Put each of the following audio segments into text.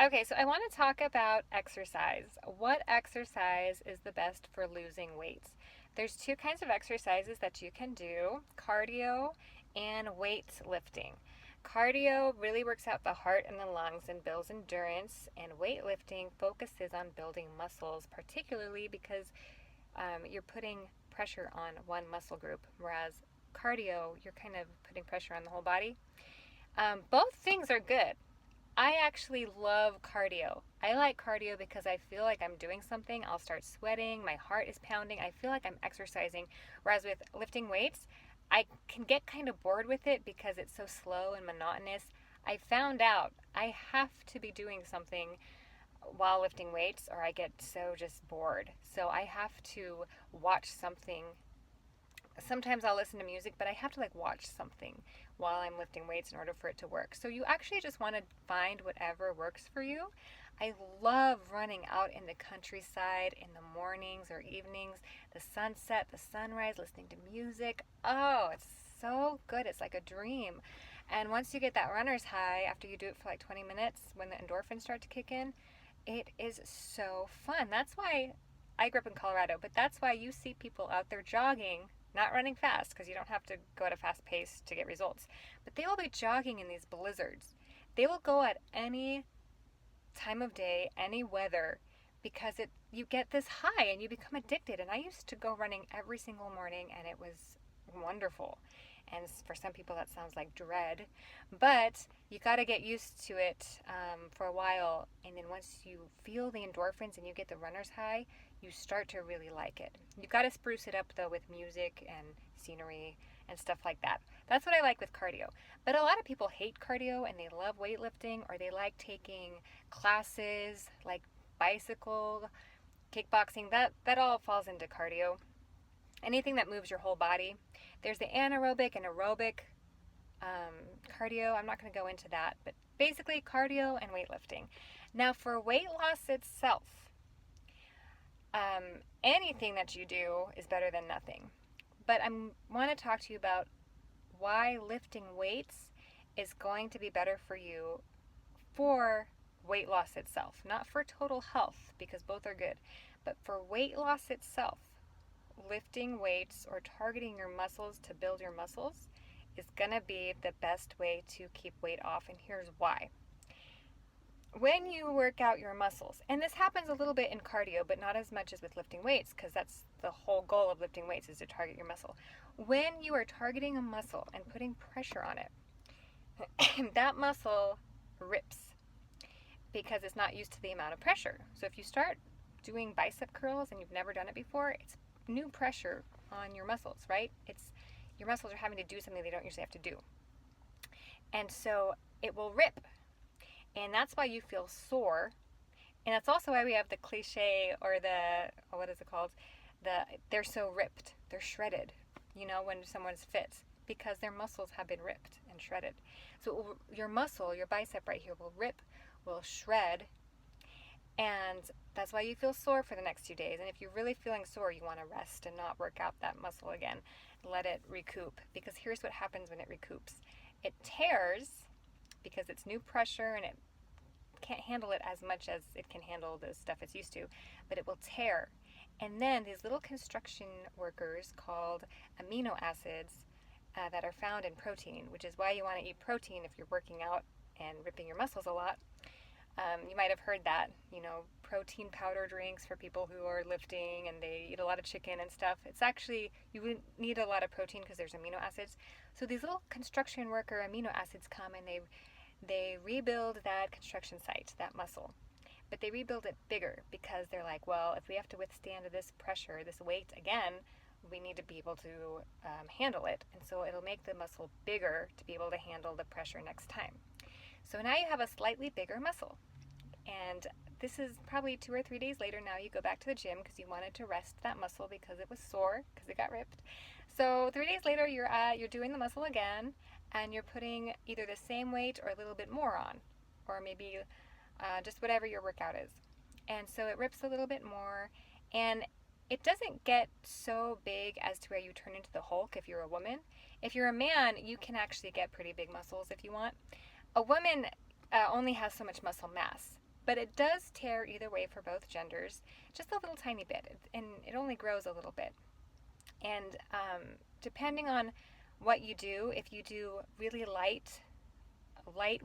Okay, so I want to talk about exercise. What exercise is the best for losing weight? There's two kinds of exercises that you can do, cardio and weightlifting. Cardio really works out the heart and the lungs and builds endurance, and weightlifting focuses on building muscles, particularly because you're putting pressure on one muscle group, whereas cardio, you're kind of putting pressure on the whole body. Both things are good. I actually love cardio. I like cardio because I feel like I'm doing something. I'll start sweating, my heart is pounding. I feel like I'm exercising. Whereas with lifting weights, I can get kind of bored with it because it's so slow and monotonous. I found out I have to be doing something while lifting weights or I get so just bored. So I have to watch something. Sometimes I'll listen to music, but I have to like watch something while I'm lifting weights in order for it to work. So you actually just want to find whatever works for you. I love running out in the countryside in the mornings or evenings, the sunset, the sunrise, listening to music. Oh, it's so good. It's like a dream. And once you get that runner's high after you do it for like 20 minutes, when the endorphins start to kick in, it is so fun. That's why I grew up in Colorado, but that's why you see people out there jogging, not running fast because you don't have to go at a fast pace to get results. But they will be jogging in these blizzards. They will go at any time of day, any weather, because it you get this high and you become addicted. And I used to go running every single morning, and it was wonderful. And for some people, that sounds like dread, but you got to get used to it for a while. And then once you feel the endorphins and you get the runner's high, you start to really like it. You got to spruce it up though with music and scenery and stuff like that. That's what I like with cardio. But a lot of people hate cardio and they love weightlifting, or they like taking classes like bicycle, kickboxing. That all falls into cardio. Anything that moves your whole body. There's the anaerobic and aerobic cardio. I'm not going to go into that, but basically cardio and weightlifting. Now, for weight loss itself, anything that you do is better than nothing. But I want to talk to you about why lifting weights is going to be better for you for weight loss itself, not for total health, because both are good, but for weight loss itself. Lifting weights or targeting your muscles to build your muscles is going to be the best way to keep weight off, and here's why. When you work out your muscles, and this happens a little bit in cardio, but not as much as with lifting weights, because that's the whole goal of lifting weights, is to target your muscle. When you are targeting a muscle and putting pressure on it, that muscle rips because it's not used to the amount of pressure. So if you start doing bicep curls and you've never done it before, it's new pressure on your muscles, right? It's your muscles are having to do something they don't usually have to do. And so it will rip. And that's why you feel sore. And that's also why we have the cliche, or what is it called? They're so ripped. They're shredded, when someone's fit, because their muscles have been ripped and shredded. So your muscle, your bicep right here, will rip, will shred, and that's why you feel sore for the next 2 days. And if you're really feeling sore, you want to rest and not work out that muscle again. Let it recoup, because here's what happens when it recoups. It tears because it's new pressure and it can't handle it as much as it can handle the stuff it's used to, but it will tear. And then these little construction workers called amino acids that are found in protein, which is why you want to eat protein if you're working out and ripping your muscles a lot. You might have heard that, protein powder drinks for people who are lifting and they eat a lot of chicken and stuff. It's actually, you need a lot of protein because there's amino acids. So these little construction worker amino acids come and they rebuild that construction site, that muscle. But they rebuild it bigger because they're like, well, if we have to withstand this pressure, this weight again, we need to be able to handle it. And so it'll make the muscle bigger to be able to handle the pressure next time. So now you have a slightly bigger muscle. And this is probably 2 or 3 days later. Now you go back to the gym because you wanted to rest that muscle because it was sore, because it got ripped. So 3 days later, you're doing the muscle again, and you're putting either the same weight or a little bit more on, or maybe just whatever your workout is. And so it rips a little bit more, and it doesn't get so big as to where you turn into the Hulk if you're a woman. If you're a man, you can actually get pretty big muscles if you want. A woman only has so much muscle mass. but it does tear either way for both genders, just a little tiny bit, and it only grows a little bit. And depending on what you do, if you do really light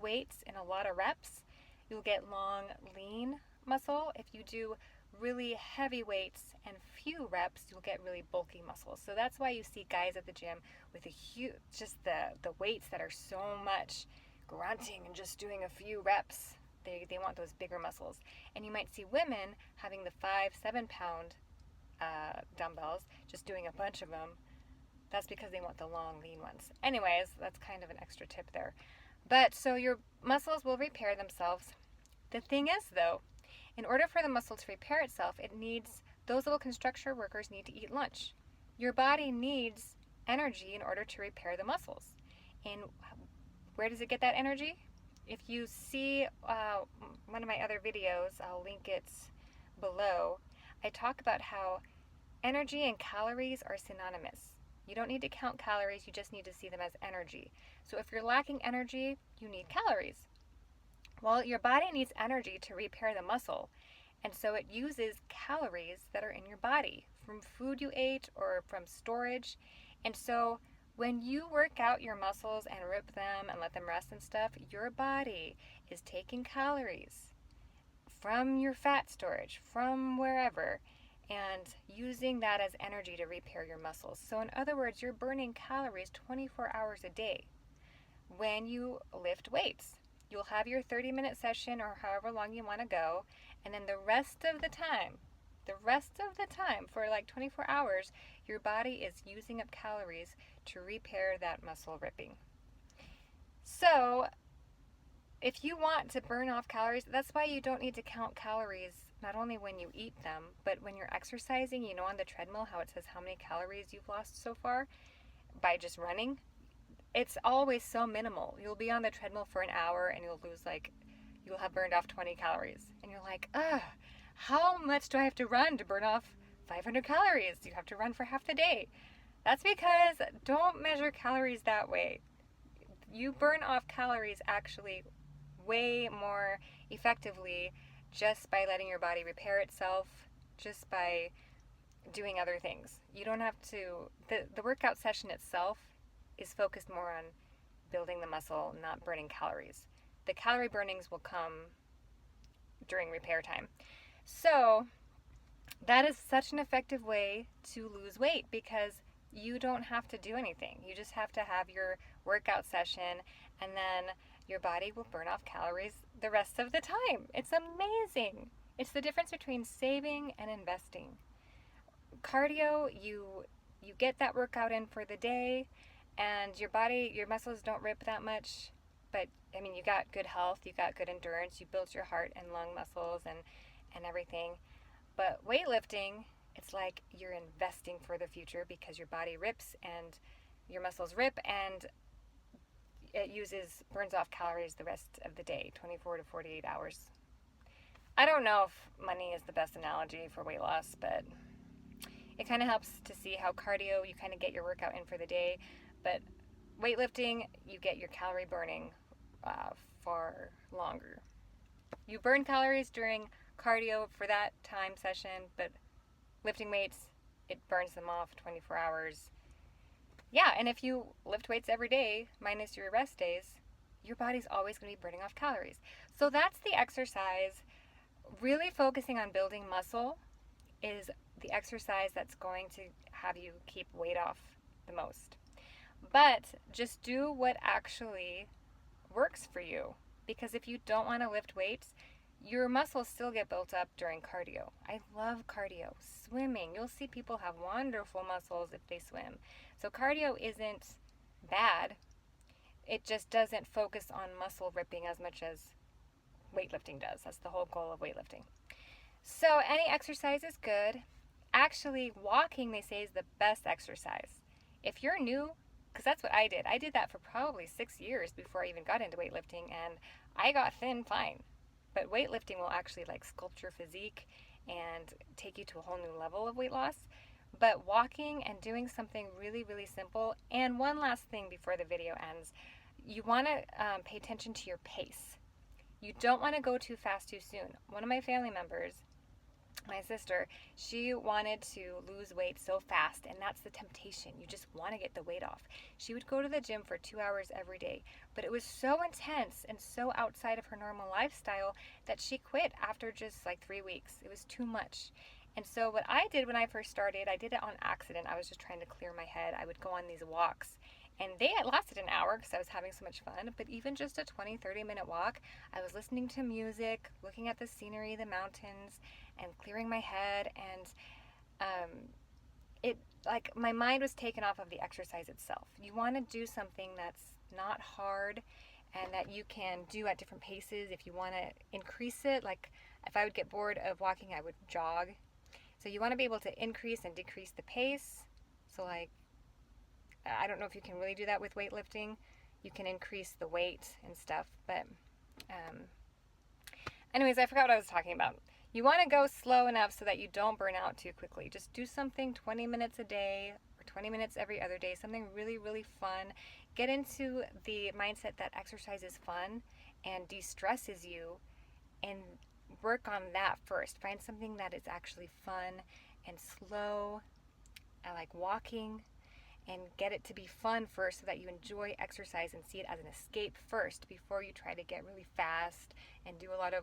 weights and a lot of reps, you'll get long, lean muscle. If you do really heavy weights and few reps, you'll get really bulky muscles. So that's why you see guys at the gym with a huge, just the weights that are so much grunting and just doing a few reps. They want those bigger muscles. And you might see women having the 5-7 pound dumbbells, just doing a bunch of them. That's because they want the long, lean ones. Anyways, that's kind of an extra tip there. But so your muscles will repair themselves. The thing is, though, in order for the muscle to repair itself, those little construction workers need to eat lunch. Your body needs energy in order to repair the muscles. And where does it get that energy? If you see one of my other videos, I'll link it below, I talk about how energy and calories are synonymous. You don't need to count calories, you just need to see them as energy. So if you're lacking energy, you need calories. Well, your body needs energy to repair the muscle, and so it uses calories that are in your body from food you ate or from storage. And so when you work out your muscles and rip them and let them rest and stuff, your body is taking calories from your fat storage, from wherever, and using that as energy to repair your muscles. So in other words, you're burning calories 24 hours a day when you lift weights. You'll have your 30-minute session or however long you want to go, and then the rest of the time for like 24 hours, your body is using up calories to repair that muscle ripping. So if you want to burn off calories, that's why you don't need to count calories, not only when you eat them, but when you're exercising. You know, on the treadmill, how it says how many calories you've lost so far by just running. It's always so minimal. You'll be on the treadmill for an hour and you'll have burned off 20 calories. And you're like, how much do I have to run to burn off 500 calories? You have to run for half the day. That's because don't measure calories that way. You burn off calories actually way more effectively just by letting your body repair itself, just by doing other things. You don't have to, the workout session itself is focused more on building the muscle, not burning calories. The calorie burnings will come during repair time. So that is such an effective way to lose weight because you don't have to do anything. You just have to have your workout session, and then your body will burn off calories the rest of the time. It's amazing. It's the difference between saving and investing. Cardio, you get that workout in for the day, and your muscles don't rip that much, but I mean, you got good health, you got good endurance, you built your heart and lung muscles and everything. But weightlifting, it's like you're investing for the future because your body rips and your muscles rip, and it burns off calories the rest of the day, 24 to 48 hours. I don't know if money is the best analogy for weight loss, but it kind of helps to see how cardio, you kind of get your workout in for the day, but weightlifting, you get your calorie burning for longer. You burn calories during cardio for that time session, but lifting weights, it burns them off 24 hours. Yeah, and if you lift weights every day, minus your rest days, your body's always going to be burning off calories. So that's the exercise. Really focusing on building muscle is the exercise that's going to have you keep weight off the most. But just do what actually works for you. Because if you don't want to lift weights, your muscles still get built up during cardio. I love cardio. Swimming. You'll see people have wonderful muscles if they swim. So cardio isn't bad. It just doesn't focus on muscle ripping as much as weightlifting does. That's the whole goal of weightlifting. So any exercise is good. Actually, walking, they say, is the best exercise. If you're new, because that's what I did. I did that for probably 6 years before I even got into weightlifting, and I got thin fine. But weightlifting will actually like sculpt your physique and take you to a whole new level of weight loss. But walking and doing something really, really simple. And one last thing before the video ends. You want to pay attention to your pace. You don't want to go too fast too soon. One of my family members, my sister, she wanted to lose weight so fast, and that's the temptation. You just want to get the weight off. She would go to the gym for 2 hours every day, but it was so intense and so outside of her normal lifestyle that she quit after just like 3 weeks. It was too much. And so what I did when I first started, I did it on accident. I was just trying to clear my head. I would go on these walks, and they had lasted an hour because I was having so much fun. But even just a 20-30 minute walk, I was listening to music, looking at the scenery, the mountains, and clearing my head. And it, like, my mind was taken off of the exercise itself. You want to do something that's not hard and that you can do at different paces. If you want to increase it, like if I would get bored of walking, I would jog. So you want to be able to increase and decrease the pace. So like, I don't know if you can really do that with weightlifting. You can increase the weight and stuff. But anyways, I forgot what I was talking about. You want to go slow enough so that you don't burn out too quickly. Just do something 20 minutes a day or 20 minutes every other day. Something really, really fun. Get into the mindset that exercise is fun and de-stresses you, and work on that first. Find something that is actually fun and slow. I like walking, and get it to be fun first so that you enjoy exercise and see it as an escape first before you try to get really fast and do a lot of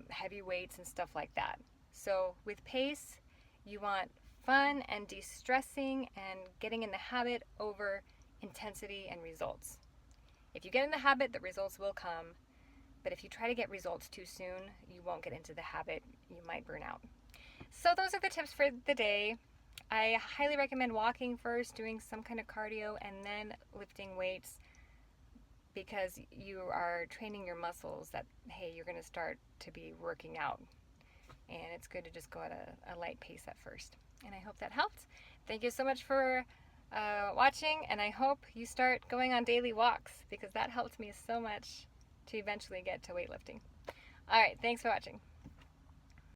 heavy weights and stuff like that. So with pace, you want fun and de-stressing and getting in the habit over intensity and results. If you get in the habit, the results will come. But if you try to get results too soon, you won't get into the habit. You might burn out. So those are the tips for the day. I highly recommend walking first, doing some kind of cardio, and then lifting weights, because you are training your muscles that, hey, you're going to start to be working out. And it's good to just go at a light pace at first. And I hope that helped. Thank you so much for watching, and I hope you start going on daily walks, because that helped me so much to eventually get to weightlifting. All right, thanks for watching.